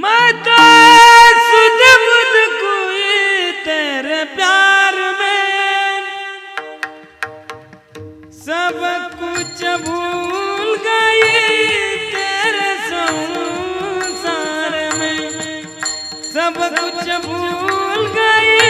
मैं तो सुध बुध कोई तेरे प्यार में सब कुछ भूल गई तेरे संसार में सब कुछ भूल गई